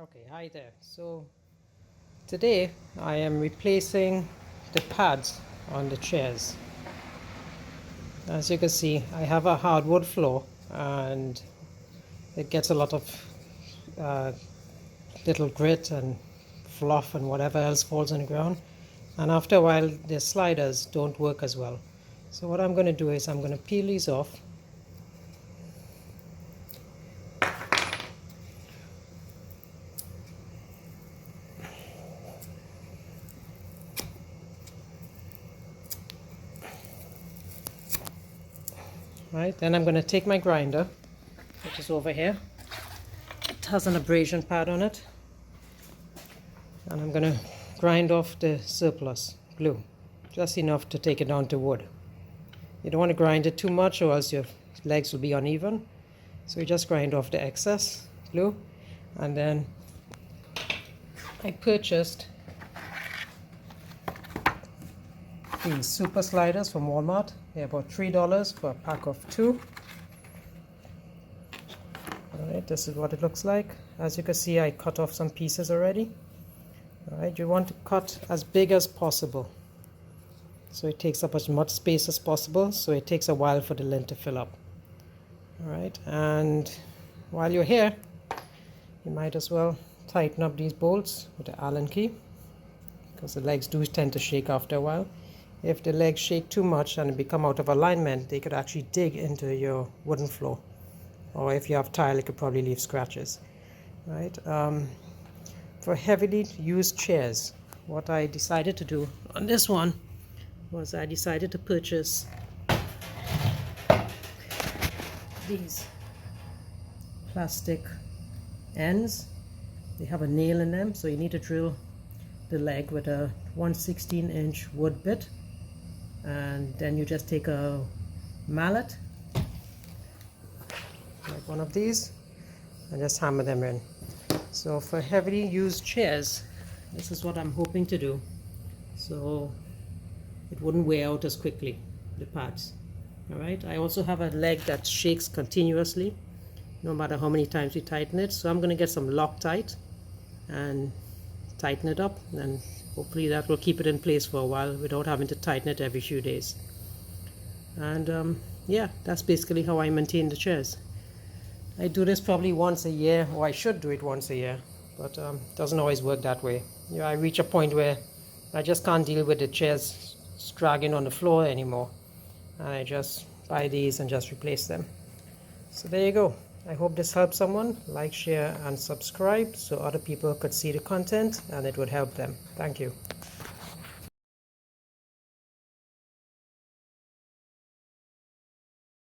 Okay, hi there. So today I am replacing the pads on the chairs. As you can see, I have a hardwood floor and it gets a lot of uh, little grit and fluff and whatever else falls on the ground. And after a while, the sliders don't work as well. So what I'm going to do is I'm going to peel these off. Right, then I'm going to take my grinder, which is over here. It has an abrasion pad on it. And I'm going to grind off the surplus glue, just enough to take it down to wood. You don't want to grind it too much or else your legs will be uneven. So you just grind off the excess glue. And then I purchased these super sliders from Walmart. They're about $3 for a pack of 2. Alright, this is what it looks like. As you can see, I cut off some pieces already. Alright, you want to cut as big as possible, so it takes up as much space as possible, so it takes a while for the lint to fill up. Alright, and while you're here, you might as well tighten up these bolts with the Allen key, because the legs do tend to shake after a while. If the legs shake too much and become out of alignment, they could actually dig into your wooden floor, or if you have tile, it could probably leave scratches. Right. For heavily used chairs, what I decided to do on this one was I decided to purchase these plastic ends. They have a nail in them, so you need to drill the leg with a 1/16-inch wood bit, and then you just take a mallet like one of these and just hammer them in. So for heavily used chairs, this is what I'm hoping to do, so it wouldn't wear out as quickly, the pads. Alright, I also have a leg that shakes continuously no matter how many times you tighten it, so I'm going to get some Loctite and tighten it up, and hopefully that will keep it in place for a while without having to tighten it every few days. And yeah, that's basically how I maintain the chairs. I do this probably once a year, or I should do it once a year, but it doesn't always work that way. You know, I reach a point where I just can't deal with the chairs dragging on the floor anymore, and I just buy these and just replace them. So there you go. I hope this helps someone. Like, share and subscribe so other people could see the content and it would help them. Thank you.